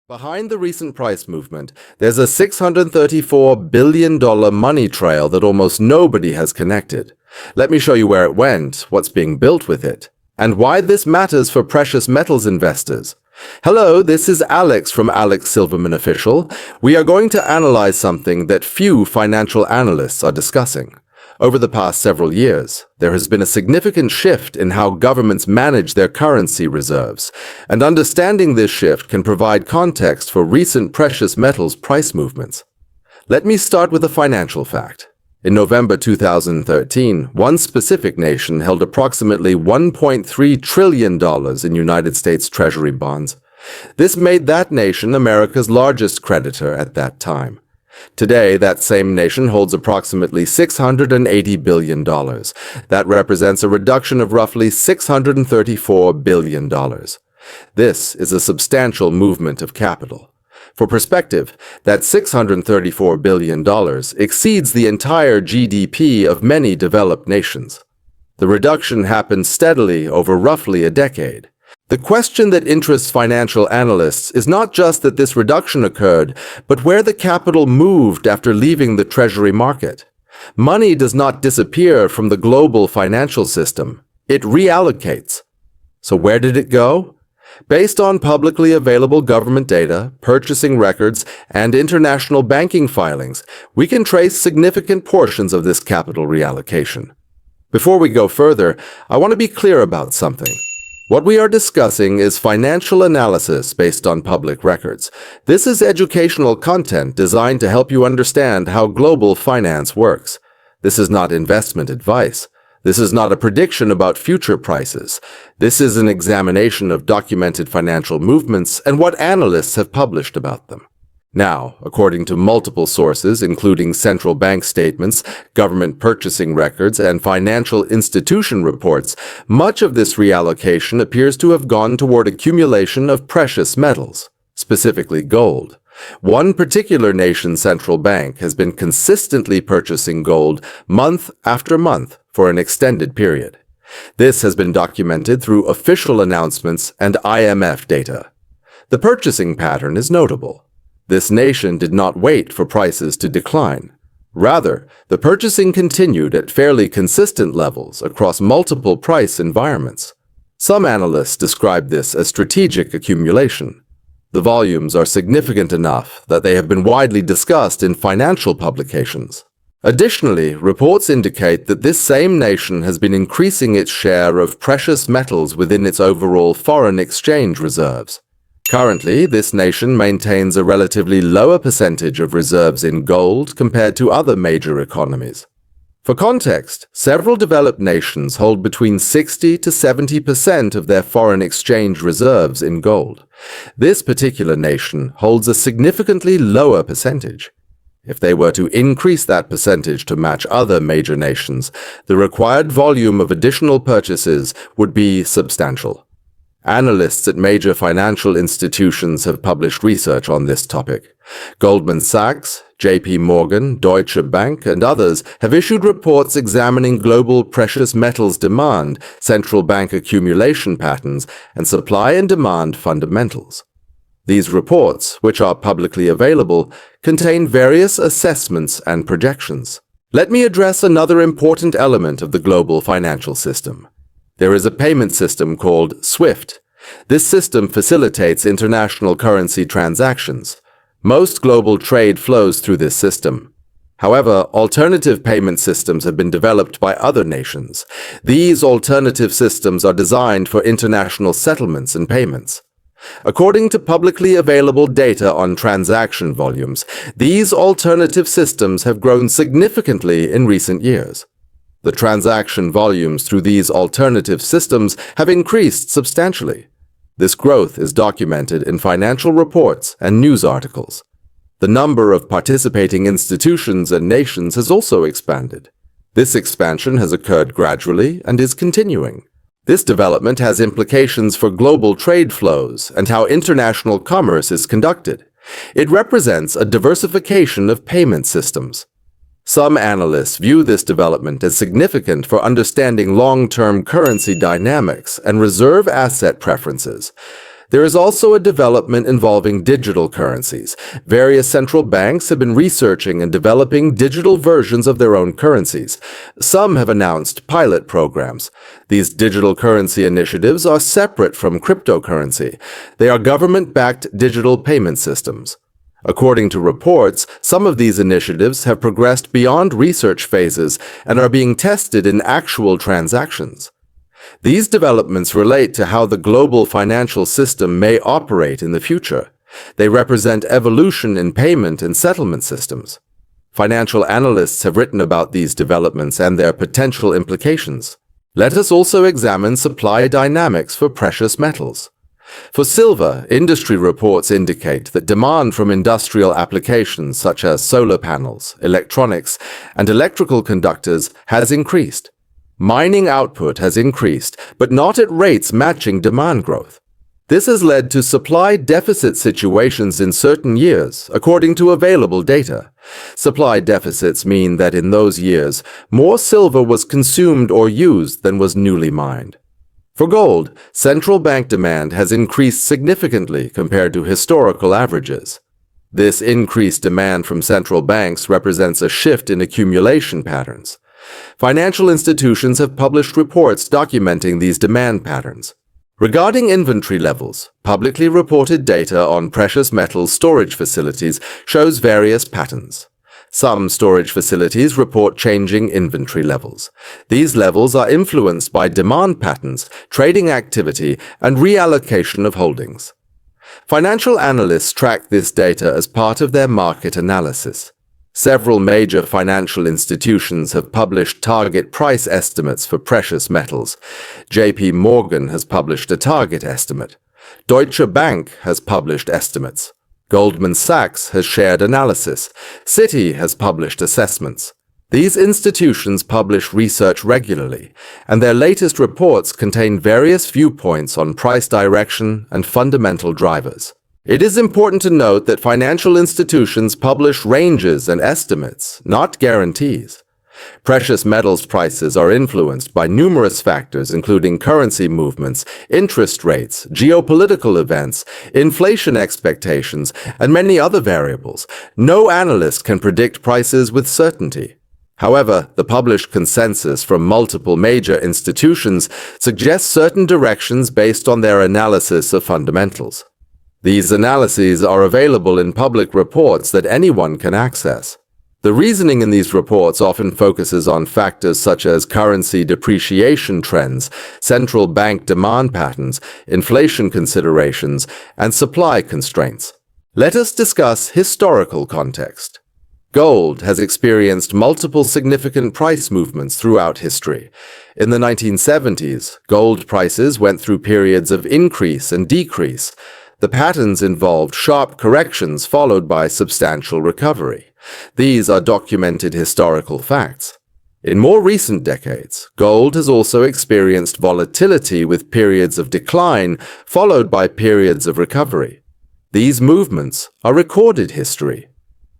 Behind the recent price movement, there's a $634 billion money trail that almost nobody has connected. Let me show you where it went, what's being built with it, and why this matters for precious metals investors. Hello, this is Alex from Alex Silverman Official. We are going to analyze something that few financial analysts are discussing. Over the past several years, there has been a significant shift in how governments manage their currency reserves, and understanding this shift can provide context for recent precious metals price movements. Let me start with a financial fact. In November 2013, one specific nation held approximately $1.3 trillion in United States Treasury bonds. This made that nation America's largest creditor at that time. Today, that same nation holds approximately $680 billion. That represents a reduction of roughly $634 billion. This is a substantial movement of capital. For perspective, that $634 billion exceeds the entire GDP of many developed nations. The reduction happened steadily over roughly a decade. The question that interests financial analysts is not just that this reduction occurred, but where the capital moved after leaving the Treasury market. Money does not disappear from the global financial system. It reallocates. So where did it go? Based on publicly available government data, purchasing records, and international banking filings, we can trace significant portions of this capital reallocation. Before we go further, I want to be clear about something. What we are discussing is financial analysis based on public records. This is educational content designed to help you understand how global finance works. This is not investment advice. This is not a prediction about future prices. This is an examination of documented financial movements and what analysts have published about them. Now, according to multiple sources, including central bank statements, government purchasing records, and financial institution reports, much of this reallocation appears to have gone toward accumulation of precious metals, specifically gold. One particular nation's central bank has been consistently purchasing gold month after month for an extended period. This has been documented through official announcements and IMF data. The purchasing pattern is notable. This nation did not wait for prices to decline. Rather, the purchasing continued at fairly consistent levels across multiple price environments. Some analysts describe this as strategic accumulation. The volumes are significant enough that they have been widely discussed in financial publications. Additionally, reports indicate that this same nation has been increasing its share of precious metals within its overall foreign exchange reserves. Currently, this nation maintains a relatively lower percentage of reserves in gold compared to other major economies. For context, several developed nations hold between 60 to 70% of their foreign exchange reserves in gold. This particular nation holds a significantly lower percentage. If they were to increase that percentage to match other major nations, the required volume of additional purchases would be substantial. Analysts at major financial institutions have published research on this topic. Goldman Sachs, JP Morgan, Deutsche Bank, and others have issued reports examining global precious metals demand, central bank accumulation patterns, and supply and demand fundamentals. These reports, which are publicly available, contain various assessments and projections. Let me address another important element of the global financial system. There is a payment system called SWIFT. This system facilitates international currency transactions. Most global trade flows through this system. However, alternative payment systems have been developed by other nations. These alternative systems are designed for international settlements and payments. According to publicly available data on transaction volumes, these alternative systems have grown significantly in recent years. The transaction volumes through these alternative systems have increased substantially. This growth is documented in financial reports and news articles. The number of participating institutions and nations has also expanded. This expansion has occurred gradually and is continuing. This development has implications for global trade flows and how international commerce is conducted. It represents a diversification of payment systems. Some analysts view this development as significant for understanding long-term currency dynamics and reserve asset preferences. There is also a development involving digital currencies. Various central banks have been researching and developing digital versions of their own currencies. Some have announced pilot programs. These digital currency initiatives are separate from cryptocurrency. They are government-backed digital payment systems. According to reports, some of these initiatives have progressed beyond research phases and are being tested in actual transactions. These developments relate to how the global financial system may operate in the future. They represent evolution in payment and settlement systems. Financial analysts have written about these developments and their potential implications. Let us also examine supply dynamics for precious metals. For silver, industry reports indicate that demand from industrial applications such as solar panels, electronics, and electrical conductors has increased. Mining output has increased, but not at rates matching demand growth. This has led to supply deficit situations in certain years, according to available data. Supply deficits mean that in those years, more silver was consumed or used than was newly mined. For gold, central bank demand has increased significantly compared to historical averages. This increased demand from central banks represents a shift in accumulation patterns. Financial institutions have published reports documenting these demand patterns. Regarding inventory levels, publicly reported data on precious metals storage facilities shows various patterns. Some storage facilities report changing inventory levels. These levels are influenced by demand patterns, trading activity, and reallocation of holdings. Financial analysts track this data as part of their market analysis. Several major financial institutions have published target price estimates for precious metals. JP Morgan has published a target estimate. Deutsche Bank has published estimates. Goldman Sachs has shared analysis. Citi has published assessments. These institutions publish research regularly, and their latest reports contain various viewpoints on price direction and fundamental drivers. It is important to note that financial institutions publish ranges and estimates, not guarantees. Precious metals prices are influenced by numerous factors including currency movements, interest rates, geopolitical events, inflation expectations, and many other variables. No analyst can predict prices with certainty. However, the published consensus from multiple major institutions suggests certain directions based on their analysis of fundamentals. These analyses are available in public reports that anyone can access. The reasoning in these reports often focuses on factors such as currency depreciation trends, central bank demand patterns, inflation considerations, and supply constraints. Let us discuss historical context. Gold has experienced multiple significant price movements throughout history. In the 1970s, gold prices went through periods of increase and decrease. The patterns involved sharp corrections followed by substantial recovery. These are documented historical facts. In more recent decades, gold has also experienced volatility with periods of decline followed by periods of recovery. These movements are recorded history.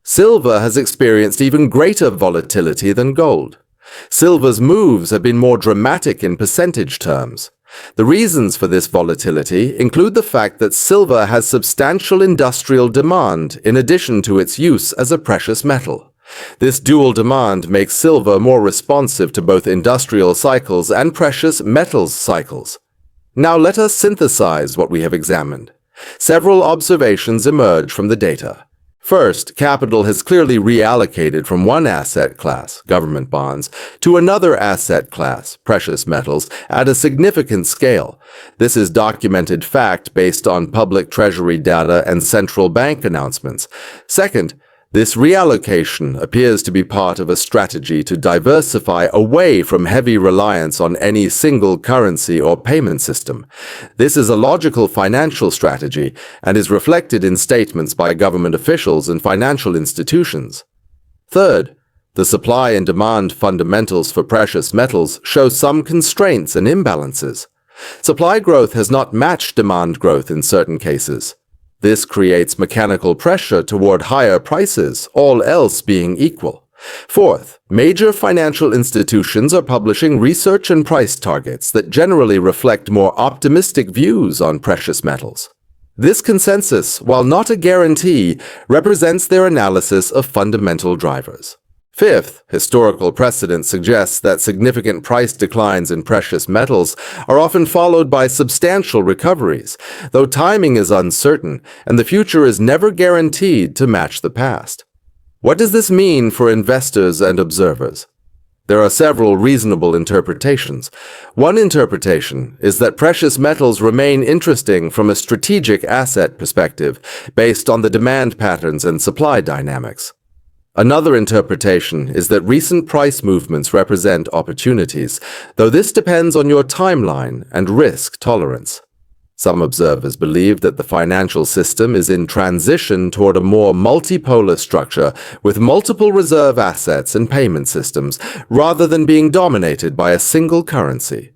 Silver has experienced even greater volatility than gold. Silver's moves have been more dramatic in percentage terms. The reasons for this volatility include the fact that silver has substantial industrial demand in addition to its use as a precious metal. This dual demand makes silver more responsive to both industrial cycles and precious metals cycles. Now let us synthesize what we have examined. Several observations emerge from the data. First, capital has clearly reallocated from one asset class, government bonds, to another asset class, precious metals, at a significant scale. This is documented fact based on public treasury data and central bank announcements. Second, this reallocation appears to be part of a strategy to diversify away from heavy reliance on any single currency or payment system. This is a logical financial strategy and is reflected in statements by government officials and financial institutions. Third, the supply and demand fundamentals for precious metals show some constraints and imbalances. Supply growth has not matched demand growth in certain cases. This creates mechanical pressure toward higher prices, all else being equal. Fourth, major financial institutions are publishing research and price targets that generally reflect more optimistic views on precious metals. This consensus, while not a guarantee, represents their analysis of fundamental drivers. Fifth, historical precedent suggests that significant price declines in precious metals are often followed by substantial recoveries, though timing is uncertain and the future is never guaranteed to match the past. What does this mean for investors and observers? There are several reasonable interpretations. One interpretation is that precious metals remain interesting from a strategic asset perspective, based on the demand patterns and supply dynamics. Another interpretation is that recent price movements represent opportunities, though this depends on your timeline and risk tolerance. Some observers believe that the financial system is in transition toward a more multipolar structure with multiple reserve assets and payment systems, rather than being dominated by a single currency.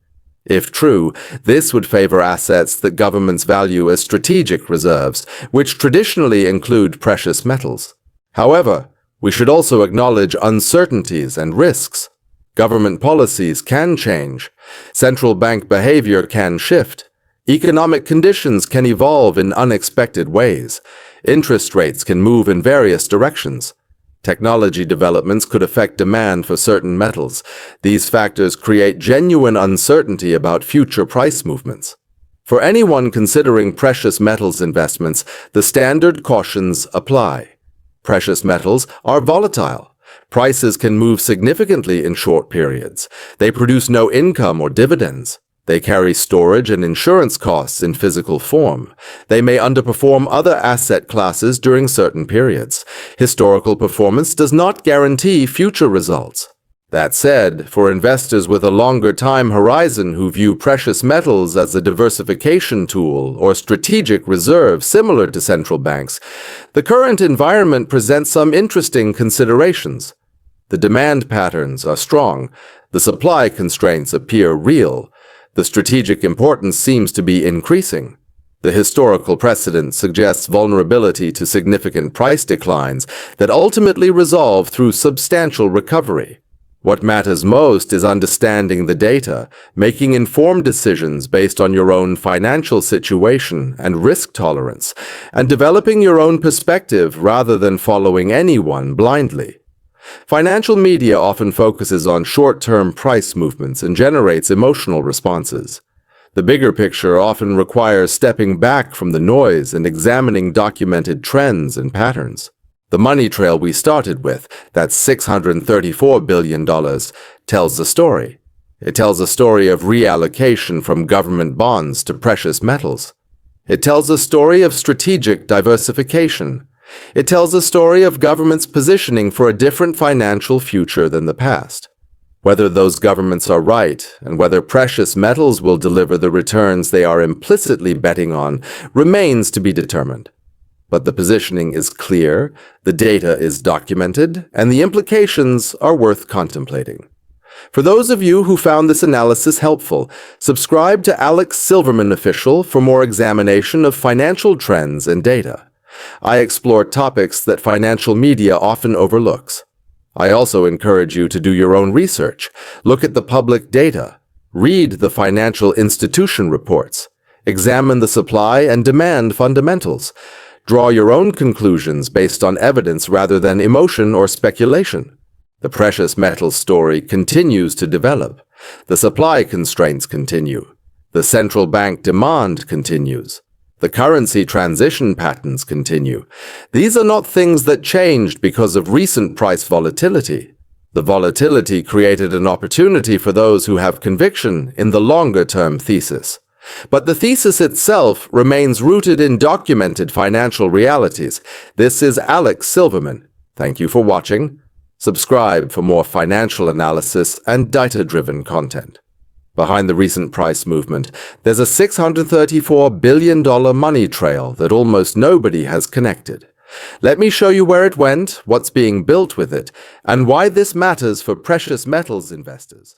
If true, this would favor assets that governments value as strategic reserves, which traditionally include precious metals. However, we should also acknowledge uncertainties and risks. Government policies can change. Central bank behavior can shift. Economic conditions can evolve in unexpected ways. Interest rates can move in various directions. Technology developments could affect demand for certain metals. These factors create genuine uncertainty about future price movements. For anyone considering precious metals investments, the standard cautions apply. Precious metals are volatile. Prices can move significantly in short periods. They produce no income or dividends. They carry storage and insurance costs in physical form. They may underperform other asset classes during certain periods. Historical performance does not guarantee future results. That said, for investors with a longer time horizon who view precious metals as a diversification tool or strategic reserve similar to central banks, the current environment presents some interesting considerations. The demand patterns are strong. The supply constraints appear real. The strategic importance seems to be increasing. The historical precedent suggests vulnerability to significant price declines that ultimately resolve through substantial recovery. What matters most is understanding the data, making informed decisions based on your own financial situation and risk tolerance, and developing your own perspective rather than following anyone blindly. Financial media often focuses on short-term price movements and generates emotional responses. The bigger picture often requires stepping back from the noise and examining documented trends and patterns. The money trail we started with, that's $634 billion, tells a story. It tells a story of reallocation from government bonds to precious metals. It tells a story of strategic diversification. It tells a story of governments positioning for a different financial future than the past. Whether those governments are right and whether precious metals will deliver the returns they are implicitly betting on remains to be determined. But the positioning is clear, the data is documented, and the implications are worth contemplating. For those of you who found this analysis helpful, subscribe to Alex Silverman Official for more examination of financial trends and data. I explore topics that financial media often overlooks. I also encourage you to do your own research, look at the public data, read the financial institution reports, examine the supply and demand fundamentals, draw your own conclusions based on evidence rather than emotion or speculation. The precious metals story continues to develop. The supply constraints continue. The central bank demand continues. The currency transition patterns continue. These are not things that changed because of recent price volatility. The volatility created an opportunity for those who have conviction in the longer-term thesis. But the thesis itself remains rooted in documented financial realities. This is Alex Silverman. Thank you for watching. Subscribe for more financial analysis and data-driven content. Behind the recent price movement, there's a $634 billion money trail that almost nobody has connected. Let me show you where it went, what's being built with it, and why this matters for precious metals investors.